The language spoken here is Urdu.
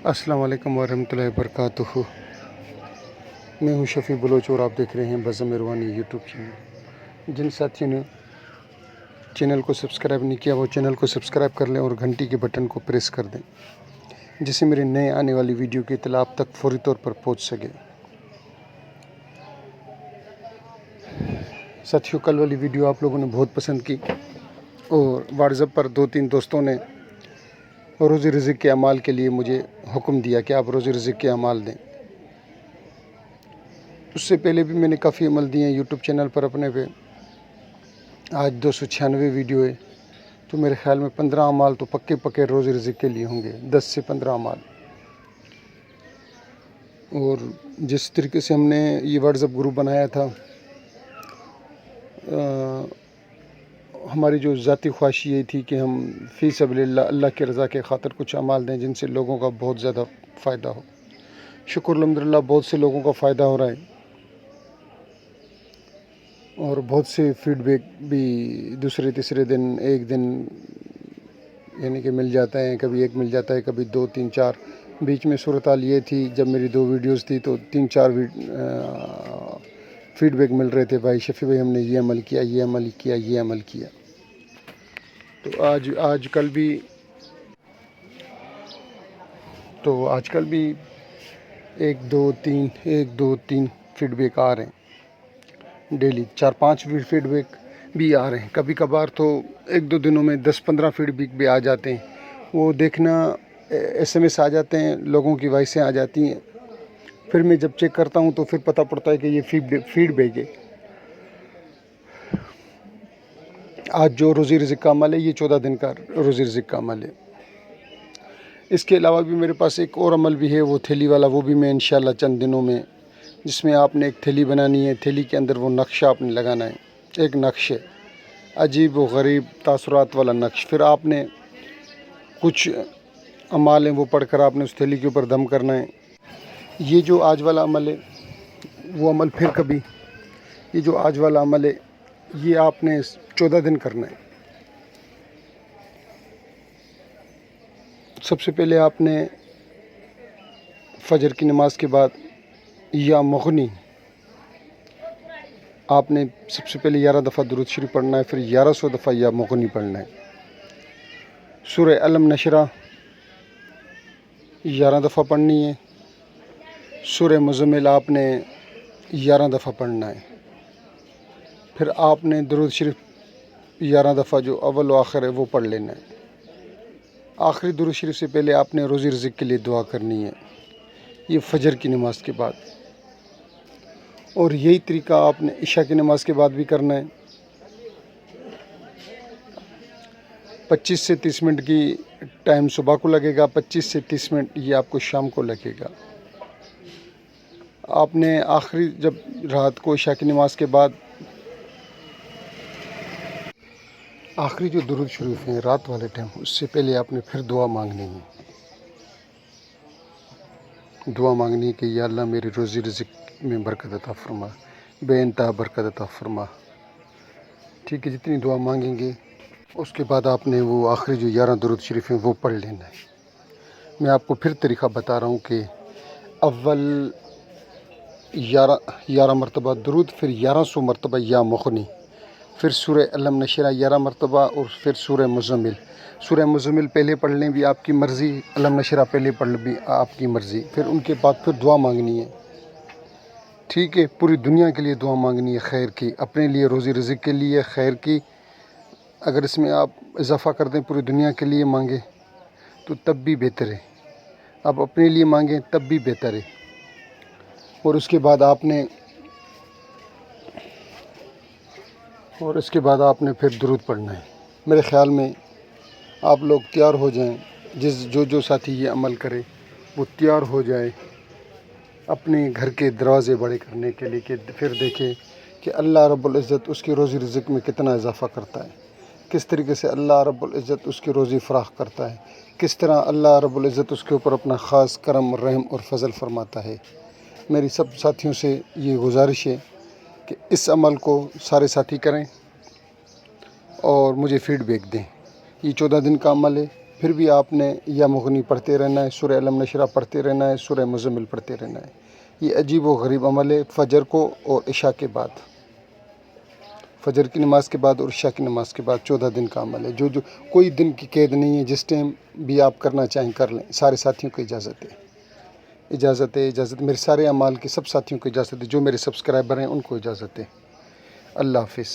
السلام علیکم ورحمۃ اللہ وبرکاتہ۔ میں ہوں شفیع بلوچ اور آپ دیکھ رہے ہیں بزم مہربانی یوٹیوب چینل۔ جن ساتھیوں نے چینل کو سبسکرائب نہیں کیا وہ چینل کو سبسکرائب کر لیں اور گھنٹی کے بٹن کو پریس کر دیں، جس سے میرے نئے آنے والی ویڈیو کی اطلاع آپ تک فوری طور پر پہنچ سکے۔ ساتھیوں، کل والی ویڈیو آپ لوگوں نے بہت پسند کی اور واٹس ایپ پر 2-3 دوستوں نے روزی رزق کے اعمال کے لیے مجھے حکم دیا کہ آپ روزی رزق کے اعمال دیں۔ اس سے پہلے بھی میں نے کافی عمل دیے ہیں یوٹیوب چینل پر اپنے پہ۔ آج 296 ویڈیو ہے، تو میرے خیال میں 15 اعمال تو پکے روزی رزق کے لیے ہوں گے، 10 سے 15 اعمال۔ اور جس طریقے سے ہم نے یہ واٹس ایپ گروپ بنایا تھا، ہماری جو ذاتی خواہش یہ تھی کہ ہم فی سبیل اللہ، اللہ کی رضا کے خاطر کچھ اعمال دیں جن سے لوگوں کا بہت زیادہ فائدہ ہو۔ شکر الحمدللہ بہت سے لوگوں کا فائدہ ہو رہا ہے اور بہت سے فیڈ بیک بھی دوسرے تیسرے دن، ایک دن یعنی کہ مل جاتا ہے، کبھی ایک مل جاتا ہے، کبھی 2 3 4۔ بیچ میں صورتحال یہ تھی جب میری 2 ویڈیوز تھی تو 3-4 فیڈ بیک مل رہے تھے، بھائی شفیع بھائی ہم نے یہ عمل کیا، یہ عمل کیا، یہ عمل کیا۔ تو آج کل بھی 1-2-3 فیڈ بیک آ رہے ہیں، ڈیلی 4-5 فیڈ بیک بھی آ رہے ہیں۔ کبھی کبھار تو 1-2 دنوں میں 10-15 فیڈ بیک بھی آ جاتے ہیں۔ وہ دیکھنا SMS آ جاتے ہیں، لوگوں کی وائسیں آ جاتی ہیں، پھر میں جب چیک کرتا ہوں تو پھر پتہ پڑتا ہے کہ یہ فیڈ بیک ہے۔ آج جو روزی رزق کا عمل ہے یہ 14 دن کا روزی رزق کا عمل ہے۔ اس کے علاوہ بھی میرے پاس ایک اور عمل بھی ہے، وہ تھیلی والا، وہ بھی میں انشاءاللہ چند دنوں میں، جس میں آپ نے ایک تھیلی بنانی ہے، تھیلی کے اندر وہ نقشہ آپ نے لگانا ہے، ایک نقش ہے، عجیب و غریب تاثرات والا نقش۔ پھر آپ نے کچھ اعمال ہیں وہ پڑھ کر آپ نے اس تھیلی کے اوپر دم کرنا ہے۔ یہ جو آج والا عمل ہے وہ عمل پھر کبھی، یہ جو آج والا عمل ہے یہ آپ نے 14 دن کرنا ہے۔ سب سے پہلے آپ نے فجر کی نماز کے بعد یا مغنی آپ نے سب سے پہلے 11 دفعہ درود شریف پڑھنا ہے، پھر 1100 دفعہ یا مغنی پڑھنا ہے۔ سورہ علم نشرہ 11 دفعہ پڑھنی ہے۔ سورہ مزمل آپ نے 11 دفعہ پڑھنا ہے۔ پھر آپ نے درود شریف 11 دفعہ جو اول و آخر ہے وہ پڑھ لینا ہے۔ آخری درود شریف سے پہلے آپ نے روزی رزق کے لیے دعا کرنی ہے، یہ فجر کی نماز کے بعد۔ اور یہی طریقہ آپ نے عشاء کی نماز کے بعد بھی کرنا ہے۔ 25 سے 30 منٹ کی ٹائم صبح کو لگے گا، 25 سے 30 منٹ یہ آپ کو شام کو لگے گا۔ آپ نے آخری جب رات کو عشاء کی نماز کے بعد آخری جو درود شریف ہیں رات والے ٹائم، اس سے پہلے آپ نے پھر دعا مانگنی ہے۔ دعا مانگنی ہے کہ یا اللہ میری روزی رزق میں برکت عطا فرما، بے انتہا برکت عطا فرما۔ ٹھیک ہے، جتنی دعا مانگیں گے اس کے بعد آپ نے وہ آخری جو 11 درود شریف ہیں وہ پڑھ لینا ہے۔ میں آپ کو پھر طریقہ بتا رہا ہوں کہ اول 11 مرتبہ درود، پھر 1100 مرتبہ یا مغنی، پھر سورہ علم نشرہ 11 مرتبہ اور پھر سورہ مزمل۔ سورہ مزمل پہلے پڑھ لیں بھی آپ کی مرضی، علم نشرہ پہلے پڑھ لیں بھی آپ کی مرضی، پھر ان کے بعد پھر دعا مانگنی ہے۔ ٹھیک ہے، پوری دنیا کے لیے دعا مانگنی ہے، خیر کی، اپنے لیے روزی رزق کے لیے خیر کی۔ اگر اس میں آپ اضافہ کر دیں پوری دنیا کے لیے مانگیں تو تب بھی بہتر ہے، آپ اپنے لیے مانگیں تب بھی بہتر ہے۔ اور اس کے بعد آپ نے پھر درود پڑھنا ہے۔ میرے خیال میں آپ لوگ تیار ہو جائیں، جو ساتھی یہ عمل کرے وہ تیار ہو جائے اپنے گھر کے دروازے بڑے کرنے کے لیے، کہ پھر دیکھے کہ اللہ رب العزت اس کی روزی رزق میں کتنا اضافہ کرتا ہے، کس طریقے سے اللہ رب العزت اس کی روزی فراخ کرتا ہے، کس طرح اللہ رب العزت اس کے اوپر اپنا خاص کرم، رحم اور فضل فرماتا ہے۔ میری سب ساتھیوں سے یہ گزارش ہے کہ اس عمل کو سارے ساتھی کریں اور مجھے فیڈ بیک دیں۔ یہ 14 دن کا عمل ہے، پھر بھی آپ نے یا مغنی پڑھتے رہنا ہے، سورہ علم نشرہ پڑھتے رہنا ہے، سورہ مزمل پڑھتے رہنا ہے۔ یہ عجیب و غریب عمل ہے فجر کو اور عشاء کے بعد، فجر کی نماز کے بعد اور عشاء کی نماز کے بعد 14 دن کا عمل ہے، جو کوئی دن کی قید نہیں ہے، جس ٹائم بھی آپ کرنا چاہیں کر لیں۔ سارے ساتھیوں کو اجازت ہے، میرے سارے اعمال کے سب ساتھیوں کو اجازت ہے، جو میرے سبسکرائبر ہیں ان کو اجازت ہے۔ اللہ حافظ۔